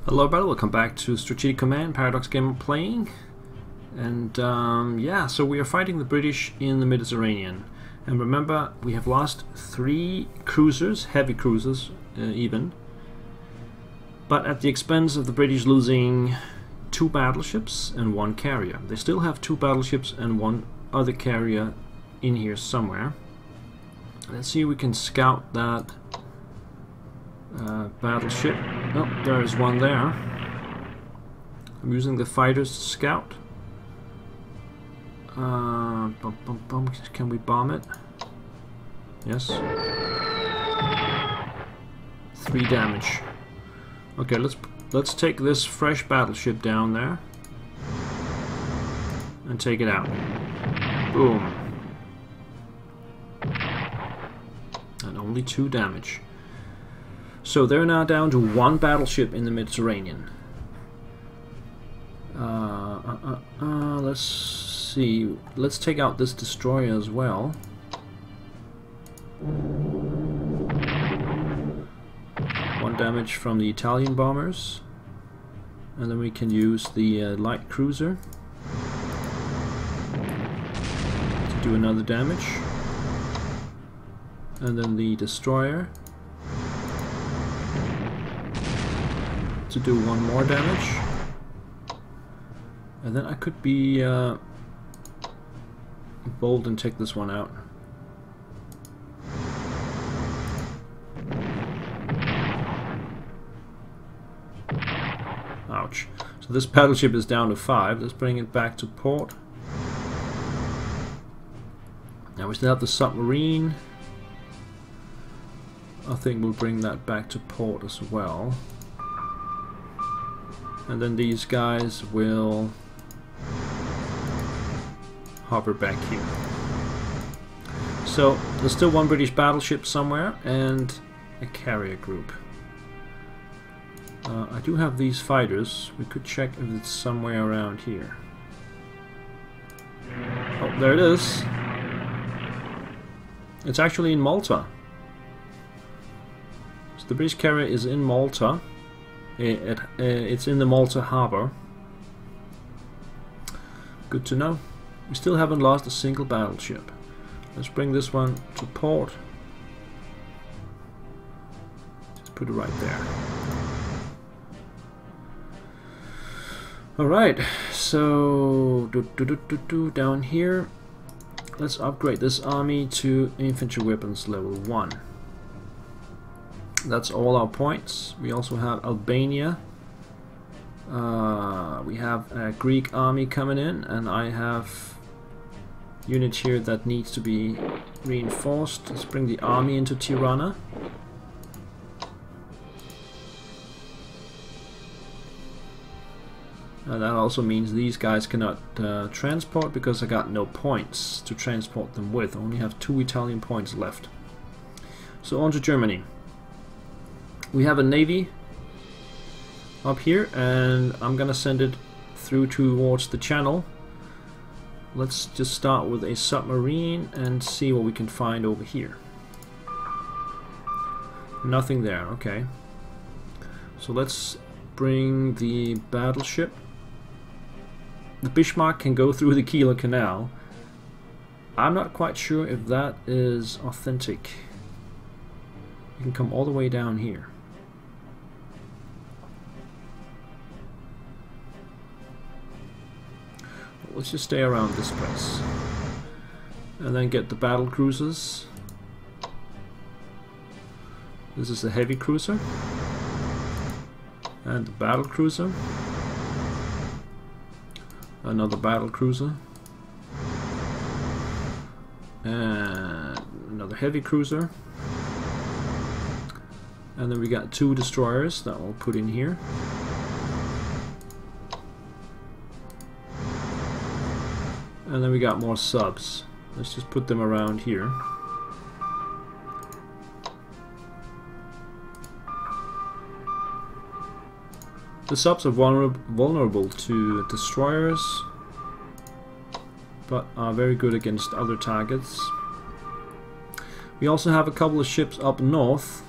Hello everybody, welcome back to Strategic Command, Paradox Gamer playing. And yeah, so we are fighting the British in the Mediterranean. And remember, we have lost 3 cruisers, heavy cruisers even. But at the expense of the British losing 2 battleships and 1 carrier. They still have 2 battleships and 1 other carrier in here somewhere. Let's see if we can scout that battleship. Oh, there is one there. I'm using the fighters to scout. Can we bomb it? Yes. 3 damage. Okay, let's take this fresh battleship down there and take it out. Boom. And only 2 damage. So they're now down to 1 battleship in the Mediterranean. Let's see. Let's take out this destroyer as well. 1 damage from the Italian bombers. And then we can use the light cruiser to do another damage. And then the destroyer to do 1 more damage. And then I could be bold and take this one out. Ouch. So this battleship is down to 5. Let's bring it back to port. Now we still have the submarine. I think we'll bring that back to port as well. And then these guys will hover back here. So there's still 1 British battleship somewhere and a carrier group. I do have these fighters. We could check if it's somewhere around here. Oh, there it is. It's actually in Malta. So the British carrier is in Malta. It's in the Malta harbor. Good to know. We still haven't lost a single battleship. Let's bring this one to port. Just put it right there. Alright, so down here, let's upgrade this army to infantry weapons level 1. That's all our points. We also have Albania. We have a Greek army coming in, and I have units here that needs to be reinforced. Let's bring the army into Tirana. That also means these guys cannot transport because I got no points to transport them with. I only have 2 Italian points left. So on to Germany. We have a navy up here, and I'm gonna send it through towards the channel. Let's just start with a submarine and see what we can find over here. Nothing there, okay. So let's bring the battleship. The Bismarck can go through the Kieler Canal. I'm not quite sure if that is authentic. You can come all the way down here. Let's just stay around this place. And then get the battle cruisers. This is a heavy cruiser. And the battle cruiser. Another battle cruiser. And another heavy cruiser. And then we got 2 destroyers that we'll put in here. And then we got more subs. Let's just put them around here. The subs are vulnerable to destroyers, but are very good against other targets. We also have a couple of ships up north,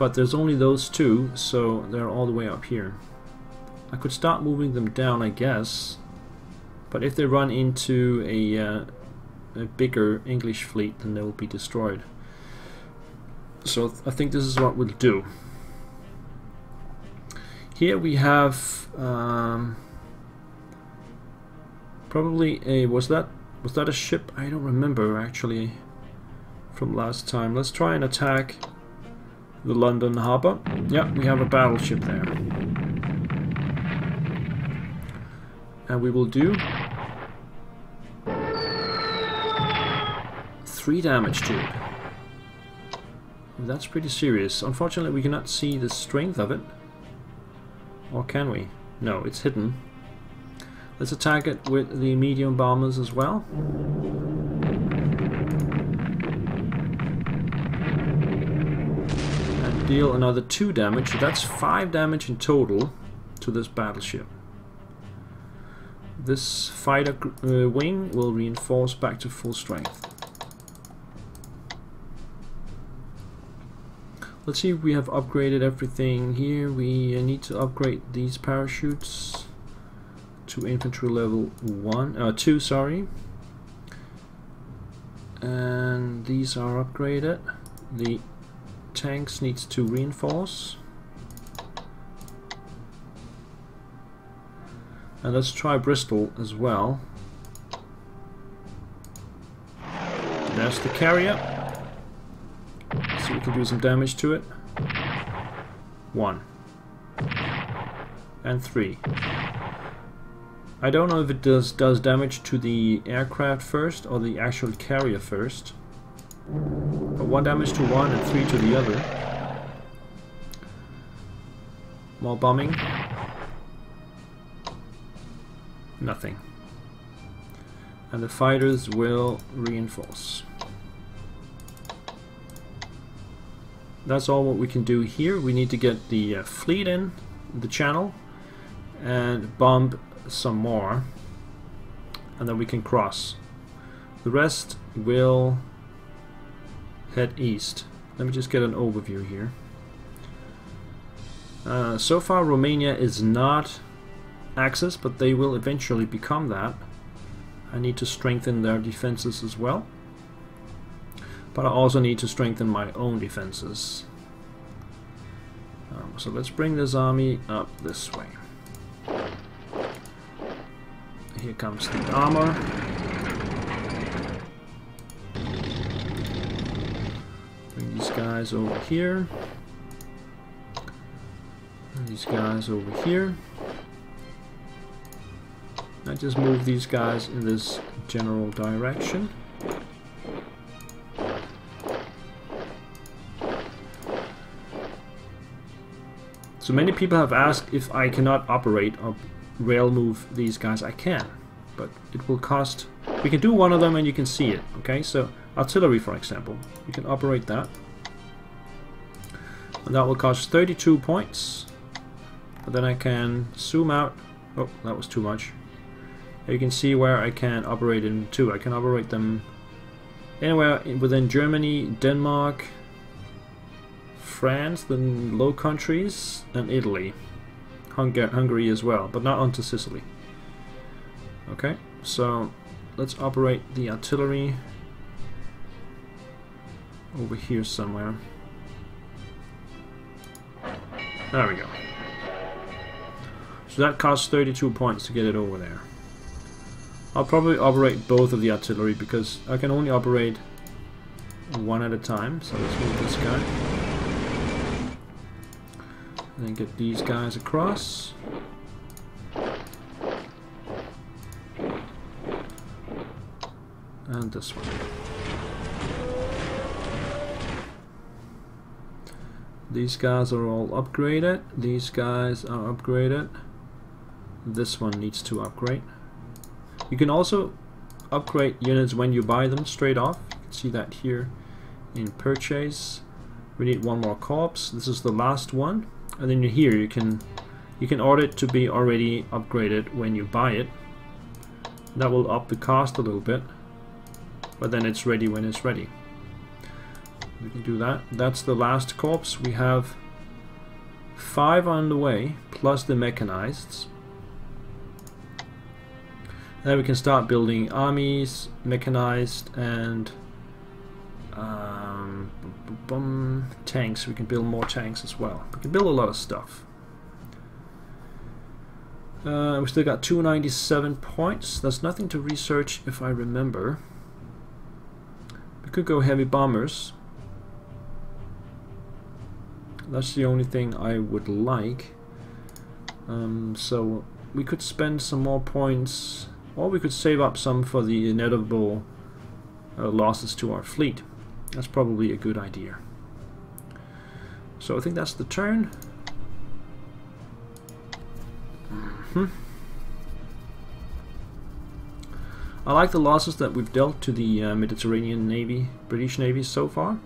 but there's only those two, so they're all the way up here. I could start moving them down, I guess, but if they run into a bigger English fleet, then they will be destroyed. So I think this is what we'll do. Here we have probably a was that a ship? I don't remember actually from last time. Let's try and attack the London harbor. Yeah, we have a battleship there, and we will do 3 damage to it. That's pretty serious. Unfortunately, we cannot see the strength of it. Or can we? No, it's hidden. Let's attack it with the medium bombers as well. And deal another 2 damage. So that's 5 damage in total to this battleship. This fighter wing will reinforce back to full strength. Let's see if we have upgraded everything here. We need to upgrade these parachutes to infantry level 2, sorry. And these are upgraded. The tanks needs to reinforce. And let's try Bristol as well. There's the carrier. So we can do some damage to it. 1 and 3. I don't know if it does damage to the aircraft first or the actual carrier first. But 1 damage to one and 3 to the other. More bombing. Nothing. And the fighters will reinforce. That's all what we can do here. We need to get the fleet in the channel and bomb some more, and then we can cross. The rest will head east. Let me just get an overview here. So far Romania is not Axis, but they will eventually become that. I need to strengthen their defenses as well. But I also need to strengthen my own defenses. So let's bring this army up this way. Here comes the armor. Bring these guys over here. And these guys over here. I just move these guys in this general direction. So many people have asked if I cannot operate or rail move these guys. I can, but it will cost. We can do one of them and you can see it. Okay, so artillery, for example, you can operate that, and that will cost 32 points. But then I can zoom out. Oh, that was too much. You can see where I can operate in two. I can operate them anywhere within Germany, Denmark, France, the Low Countries, and Italy. Hungary as well, but not onto Sicily. Okay, so let's operate the artillery over here somewhere. There we go. So that costs 32 points to get it over there. I'll probably operate both of the artillery because I can only operate one at a time. So let's move this guy. And then get these guys across. And this one. These guys are all upgraded. These guys are upgraded. This one needs to upgrade. You can also upgrade units when you buy them straight off. You can see that here in purchase. We need one more corps. This is the last one. And then here you can order it to be already upgraded when you buy it. That will up the cost a little bit, but then it's ready when it's ready. We can do that. That's the last corps. We have 5 on the way, plus the mechanized. Then we can start building armies, mechanized, and tanks. We can build more tanks as well. We can build a lot of stuff. We still got 297 points. There's nothing to research if I remember. We could go heavy bombers. That's the only thing I would like. So we could spend some more points, or we could save up some for the inevitable losses to our fleet. That's probably a good idea. So I think that's the turn. I like the losses that we've dealt to the Mediterranean Navy, British Navy so far.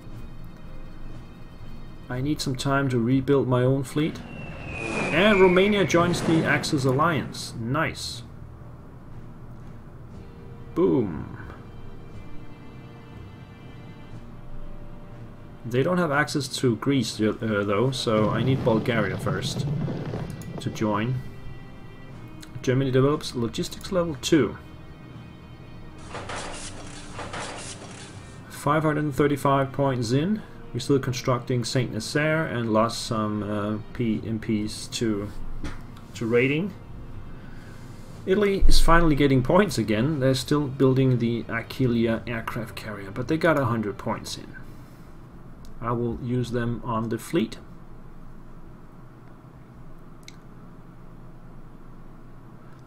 I need some time to rebuild my own fleet. And Romania joins the Axis Alliance. Nice. Boom. They don't have access to Greece though, so I need Bulgaria first to join. Germany develops logistics level 2. 535 points in. We're still constructing Saint Nazaire and lost some MPs to raiding. Italy is finally getting points again. They're still building the Aquilia aircraft carrier, but they got 100 points in. I will use them on the fleet.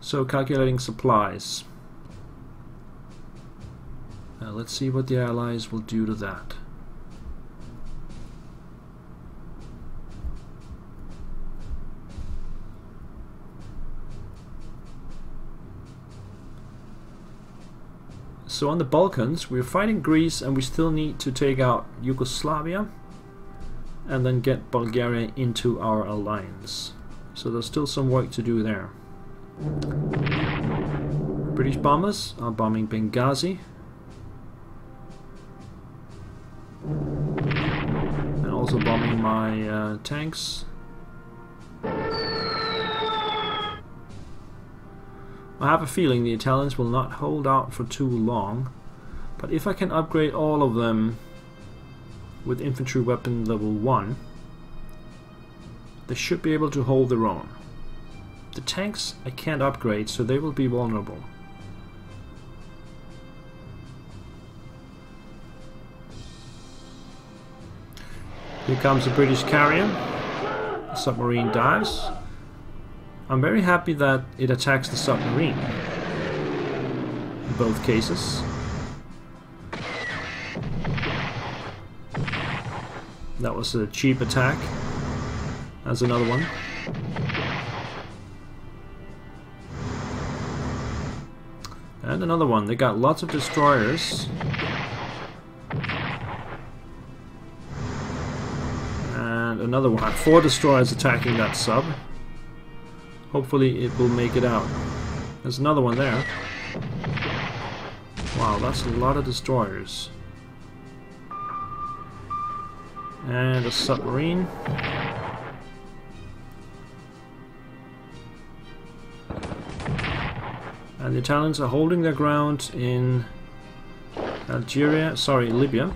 So calculating supplies. Let's see what the Allies will do to that. So on the Balkans, we're fighting Greece and we still need to take out Yugoslavia and then get Bulgaria into our alliance. So there's still some work to do there. British bombers are bombing Benghazi. And also bombing my tanks. I have a feeling the Italians will not hold out for too long, but if I can upgrade all of them with infantry weapon level 1, they should be able to hold their own. The tanks I can't upgrade, so they will be vulnerable. Here comes a British carrier. The submarine dives. I'm very happy that it attacks the submarine in both cases. That was a cheap attack. That's another one. And another one. They got lots of destroyers. And another one. 4 destroyers attacking that sub. Hopefully it will make it out. There's another one there. Wow, that's a lot of destroyers. And a submarine. And the Italians are holding their ground in Libya.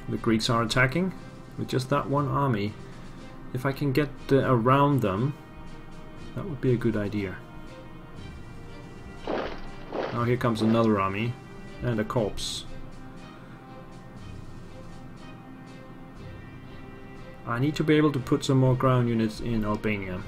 The Greeks are attacking with just that one army. If I can get around them, that would be a good idea. Now here comes another army and a corps. I need to be able to put some more ground units in Albania.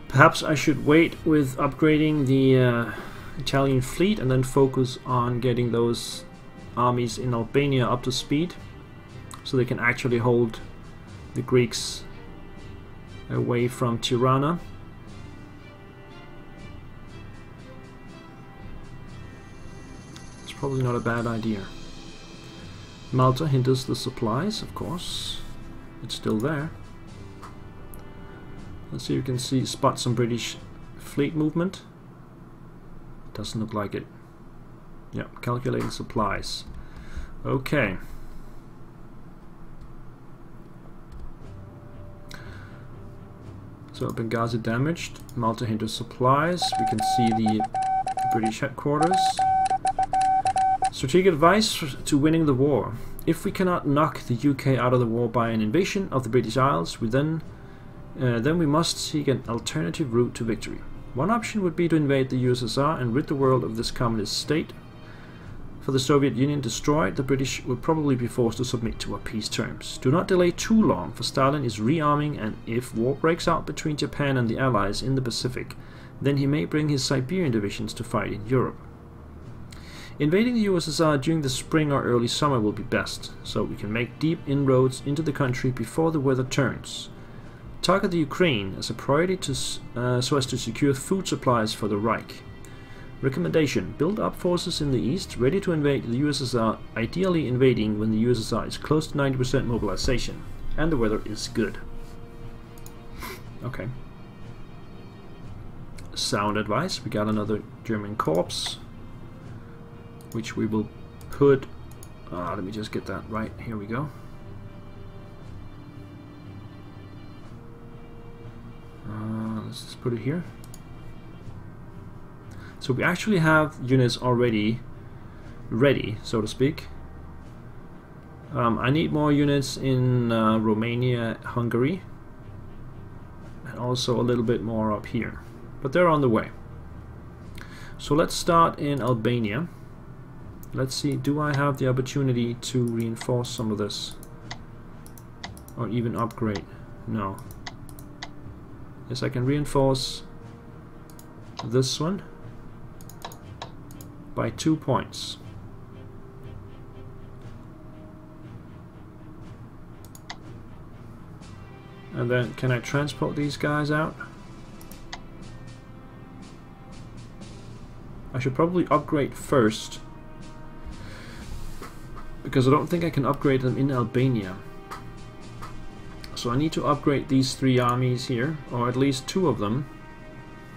Perhaps I should wait with upgrading the Italian fleet and then focus on getting those armies in Albania up to speed so they can actually hold the Greeks away from Tirana. It's probably not a bad idea. Malta hinders the supplies, of course. It's still there. Let's see if you can spot some British fleet movement. Doesn't look like it. Yep, calculating supplies. Okay. So Benghazi damaged. Malta hinders supplies. We can see the British headquarters. Strategic advice to winning the war. If we cannot knock the UK out of the war by an invasion of the British Isles, then we must seek an alternative route to victory. One option would be to invade the USSR and rid the world of this communist state. For the Soviet Union destroyed, the British would probably be forced to submit to our peace terms. Do not delay too long, for Stalin is rearming, and if war breaks out between Japan and the Allies in the Pacific, then he may bring his Siberian divisions to fight in Europe. Invading the USSR during the spring or early summer will be best, so we can make deep inroads into the country before the weather turns. Target the Ukraine as a priority so as to secure food supplies for the Reich. Recommendation: build up forces in the east, ready to invade the USSR, ideally invading when the USSR is close to 90% mobilization, and the weather is good. Okay. Sound advice. We got another German corps, which we will put... let me just get that right. Here we go. Let's just put it here. So we actually have units already ready, so to speak. I need more units in Romania, Hungary, and also a little bit more up here. But they're on the way. So let's start in Albania. Let's see, do I have the opportunity to reinforce some of this? Or even upgrade? No. Yes, I can reinforce this one by 2 points. And then can I transport these guys out? I should probably upgrade first, because I don't think I can upgrade them in Albania. So I need to upgrade these 3 armies here, or at least 2 of them,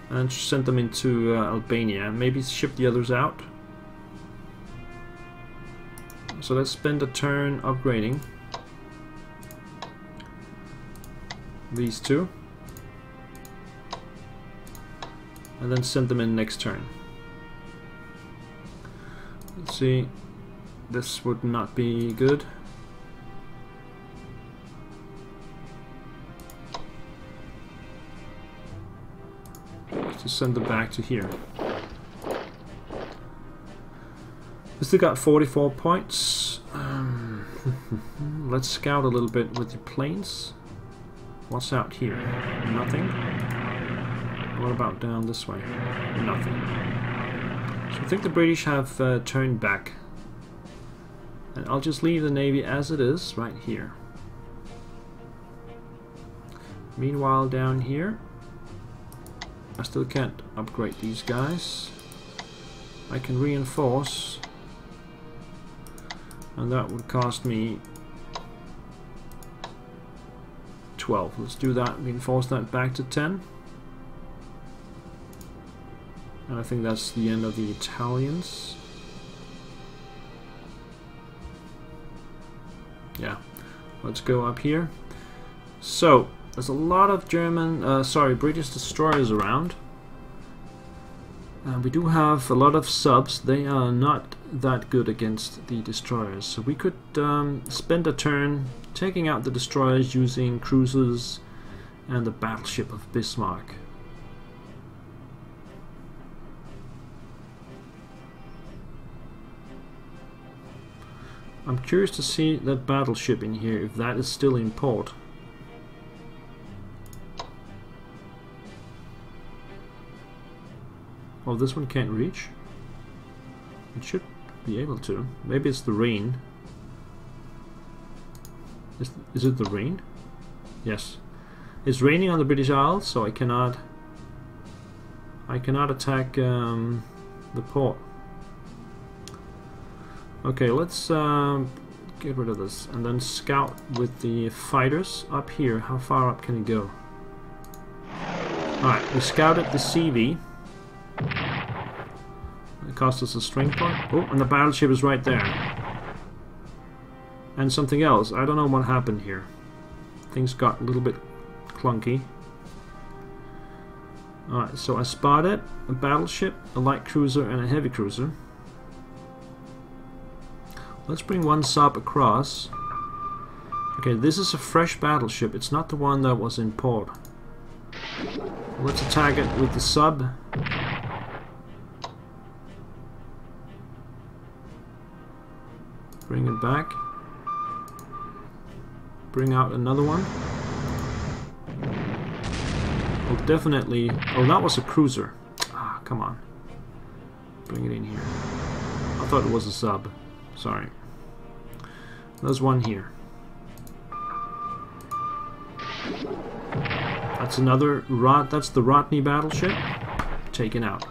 and send them into Albania. Maybe ship the others out. So let's spend a turn upgrading these 2, and then send them in next turn. Let's see, this would not be good. Let's just send them back to here. We still got 44 points. Let's scout a little bit with the planes. What's out here? Nothing. What about down this way? Nothing. So I think the British have turned back. And I'll just leave the Navy as it is right here. Meanwhile, down here, I still can't upgrade these guys. I can reinforce, and that would cost me 12. Let's do that. Reinforce that back to 10. And I think that's the end of the Italians. Yeah, let's go up here. So there's a lot of British destroyers around. We do have a lot of subs. They are not that good against the destroyers. So we could spend a turn taking out the destroyers using cruisers and the battleship of Bismarck. I'm curious to see that battleship in here, if that is still in port. Oh, this one can't reach? It should be able to. Maybe it's the rain. Is it the rain? Yes. It's raining on the British Isles, so I cannot attack the port. Okay, let's get rid of this and then scout with the fighters up here. How far up can it go? Alright, we scouted the CV. It cost us a strength point. Oh, and the battleship is right there. And something else. I don't know what happened here. Things got a little bit clunky. Alright, so I spotted a battleship, a light cruiser, and a heavy cruiser. Let's bring one sub across. Okay, this is a fresh battleship. It's not the one that was in port. Let's attack it with the sub. Bring it back. Bring out another one. Well, definitely... Oh, that was a cruiser. Ah, come on. Bring it in here. I thought it was a sub. Sorry. There's one here. That's another that's the Rodney battleship. Taken out.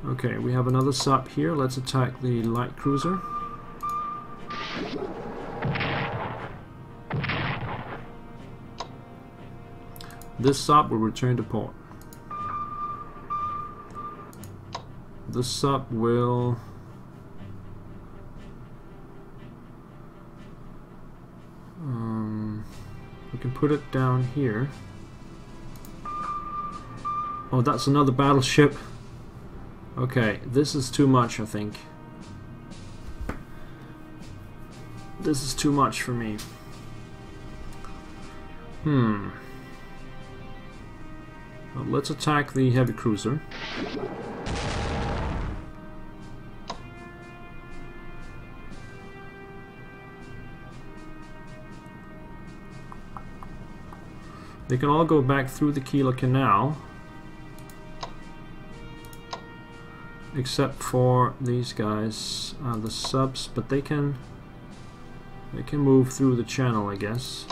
Okay, we have another sub here. Let's attack the light cruiser. This sub will return to port. This sub will... we can put it down here. Oh, that's another battleship. Okay, this is too much, I think. This is too much for me. Well, let's attack the heavy cruiser. They can all go back through the Keeler Canal, except for these guys, the subs, but they can move through the channel, I guess.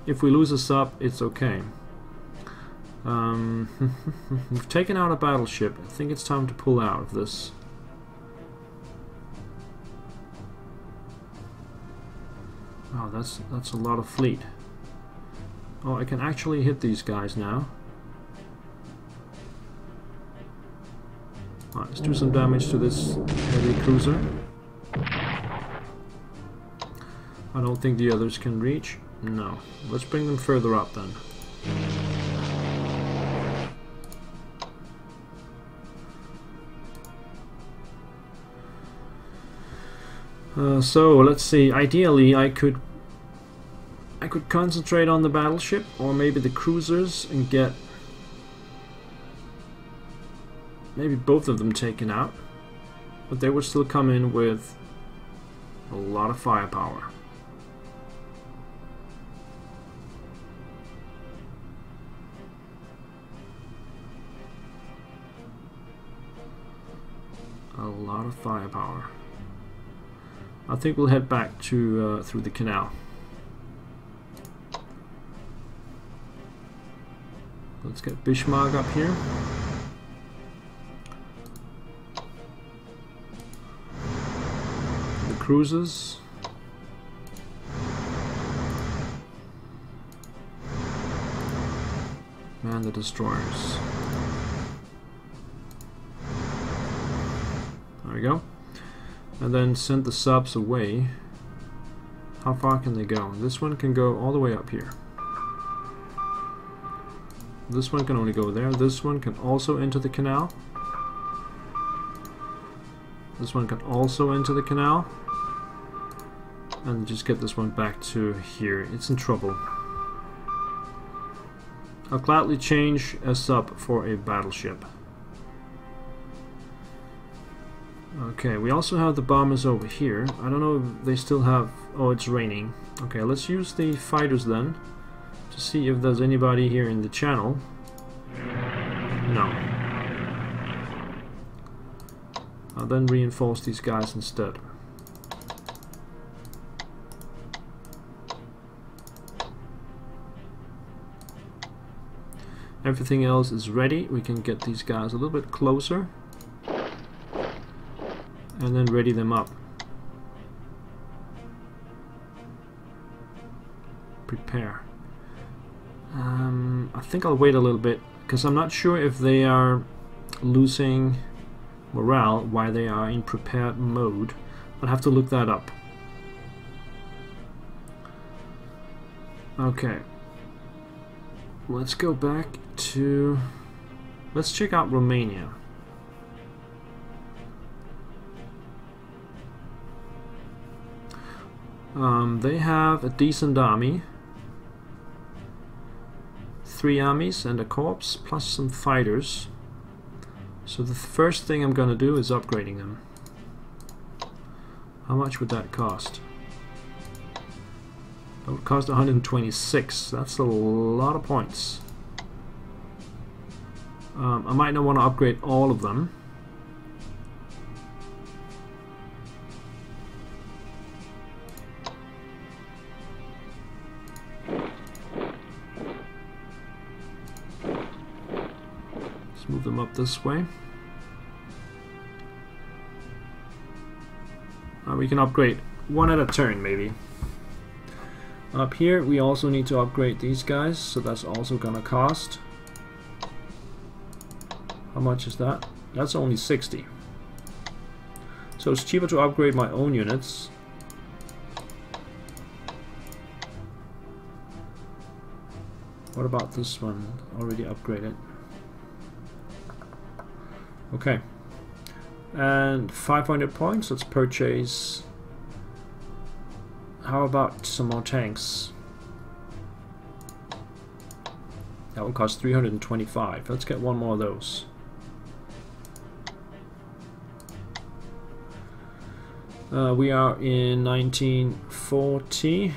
If we lose a sub, it's okay. We've taken out a battleship. I think it's time to pull out of this. Oh, that's a lot of fleet. Oh, I can actually hit these guys now. Alright, let's do some damage to this heavy cruiser. I don't think the others can reach. No. Let's bring them further up then. So let's see. Ideally, I could concentrate on the battleship or maybe the cruisers and get maybe both of them taken out, but they would still come in with a lot of firepower. A lot of firepower. I think we'll head back to through the canal. Let's get Bismarck up here. The cruisers. And the destroyers. There we go. And then send the subs away. How far can they go? This one can go all the way up here. This one can only go there. This one can also enter the canal. This one can also enter the canal. And just get this one back to here. It's in trouble. I'll gladly change a sub for a battleship. Okay, we also have the bombers over here. I don't know if they still have... Oh, it's raining. Okay, let's use the fighters then to see if there's anybody here in the channel. No. I'll then reinforce these guys instead. Everything else is ready. We can get these guys a little bit closer and then ready them up. prepare. I think I'll wait a little bit because I'm not sure if they are losing morale while they are in prepared mode. I'll have to look that up. Okay, let's go back to, let's check out Romania. They have a decent army, 3 armies and a corps plus some fighters. So the first thing I'm gonna do is upgrading them. How much would that cost? That would cost 126. That's a lot of points. I might not want to upgrade all of them. Let's move them up this way. We can upgrade one at a turn, maybe. Up here we also need to upgrade these guys, so that's also gonna cost. How much is that? That's only 60. So it's cheaper to upgrade my own units. What about this one? Already upgraded. Okay. And 500 points, let's purchase. How about some more tanks? That will cost 325. Let's get one more of those. We are in 1940.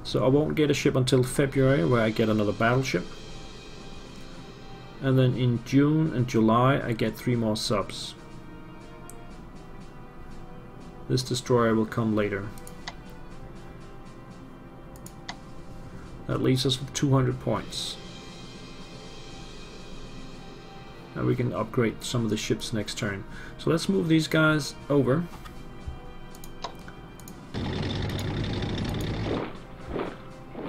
So I won't get a ship until February, where I get another battleship. And then in June and July I get 3 more subs. This destroyer will come later. That leaves us with 200 points. And we can upgrade some of the ships next turn. So let's move these guys over.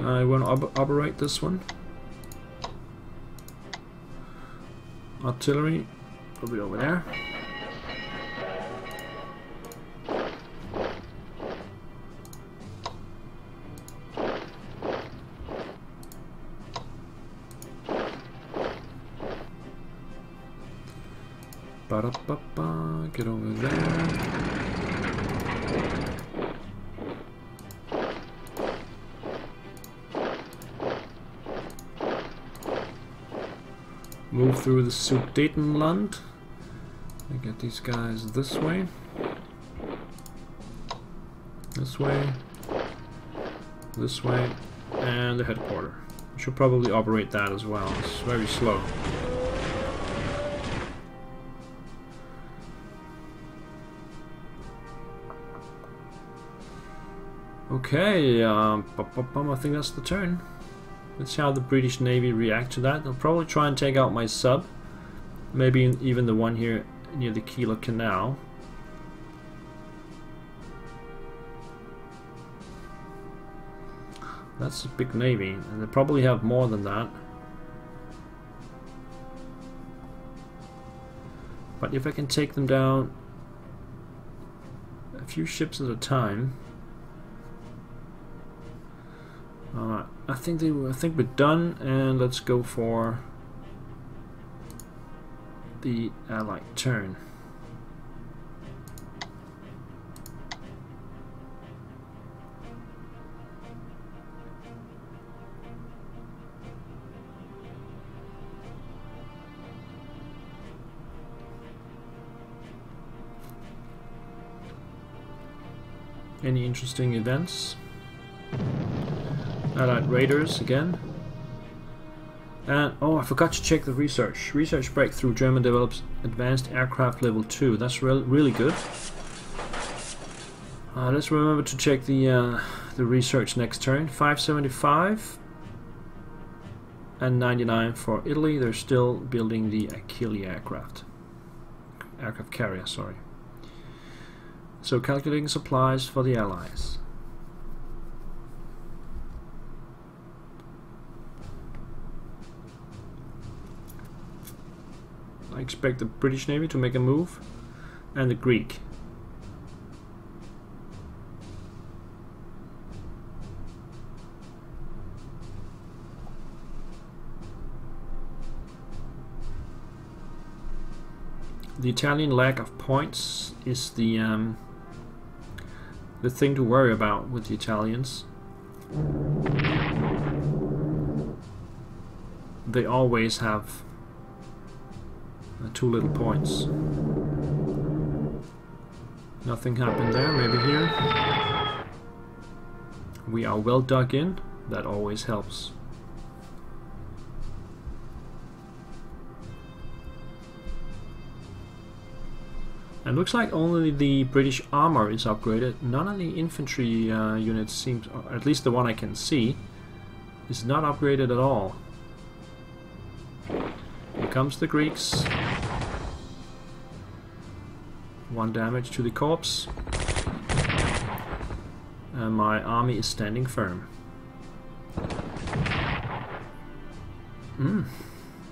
I want to operate this one. Artillery, probably over there. Ba-da-ba-ba, get over there. Move through the Sudetenland. I get these guys this way. This way. This way. And the headquarters. I should probably operate that as well. It's very slow. Okay, I think that's the turn. Let's see how the British Navy react to that. They'll probably try and take out my sub. Maybe even the one here near the Kieler Canal. That's a big navy, and they probably have more than that. But if I can take them down a few ships at a time. I think we're done, and let's go for the Allied turn. Any interesting events? Allied Raiders again. And oh, I forgot to check the research. Research breakthrough. German develops advanced aircraft level 2. That's really good. Let's remember to check the research next turn. 575 and 99 for Italy. They're still building the Achille aircraft carrier. Sorry. So calculating supplies for the Allies. I expect the British Navy to make a move, and the Greek. The Italian lack of points is the thing to worry about with the Italians. They always have too little points. Nothing happened there, maybe here. We are well dug in, that always helps. And looks like only the British armor is upgraded. None of the infantry units seems, or at least the one I can see, is not upgraded at all. Here comes the Greeks. 1 damage to the corpse. And my army is standing firm.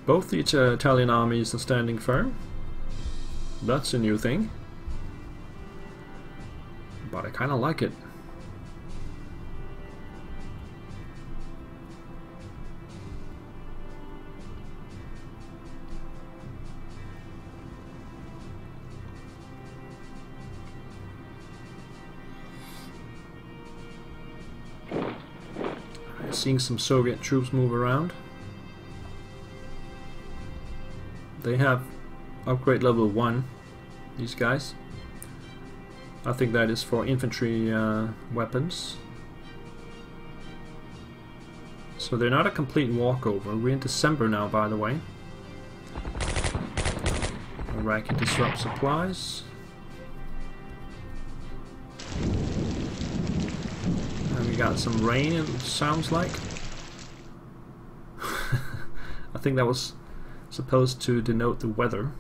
Both the Italian armies are standing firm. That's a new thing. But I kind of like it. Seeing some Soviet troops move around. They have upgrade level 1, these guys. I think that is for infantry weapons. So they're not a complete walkover. We're in December now, by the way. Iraqi disrupt supplies. And we got some rain, it sounds like. I think that was supposed to denote the weather.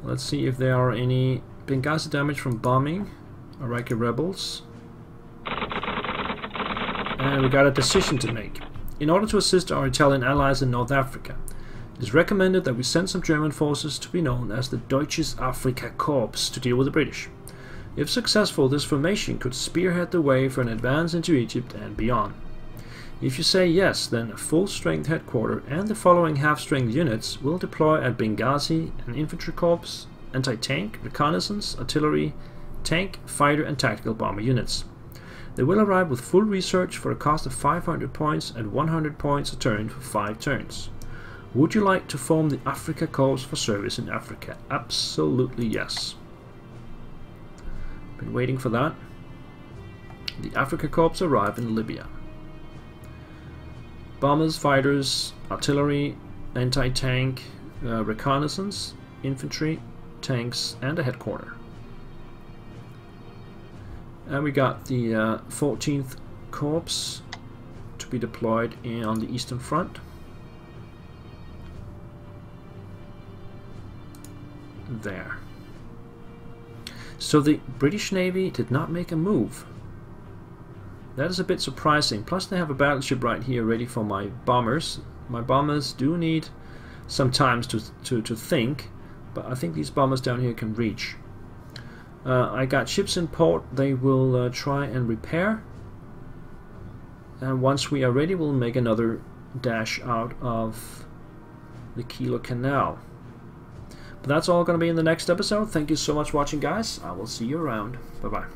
Let's see if there are any Benghazi damage from bombing Iraqi rebels. And we got a decision to make. In order to assist our Italian allies in North Africa, it is recommended that we send some German forces to be known as the Deutsches Afrika Korps to deal with the British. If successful, this formation could spearhead the way for an advance into Egypt and beyond. If you say yes, then a full-strength headquarter and the following half-strength units will deploy at Benghazi: an infantry corps, anti-tank, reconnaissance, artillery, tank, fighter and tactical bomber units. They will arrive with full research for a cost of 500 points and 100 points a turn for 5 turns. Would you like to form the Afrika Corps for service in Africa? Absolutely yes. Been waiting for that. The Afrika Corps arrive in Libya. Bombers, fighters, artillery, anti-tank, reconnaissance, infantry, tanks, and a headquarter. And we got the 14th Corps to be deployed on the Eastern Front. There. So the British Navy did not make a move. That is a bit surprising. Plus they have a battleship right here ready for my bombers. My bombers do need some time to think, but I think these bombers down here can reach. I got ships in port. They will try and repair. And once we are ready, we'll make another dash out of the Kilo Canal. But that's all going to be in the next episode. Thank you so much for watching, guys. I will see you around. Bye-bye.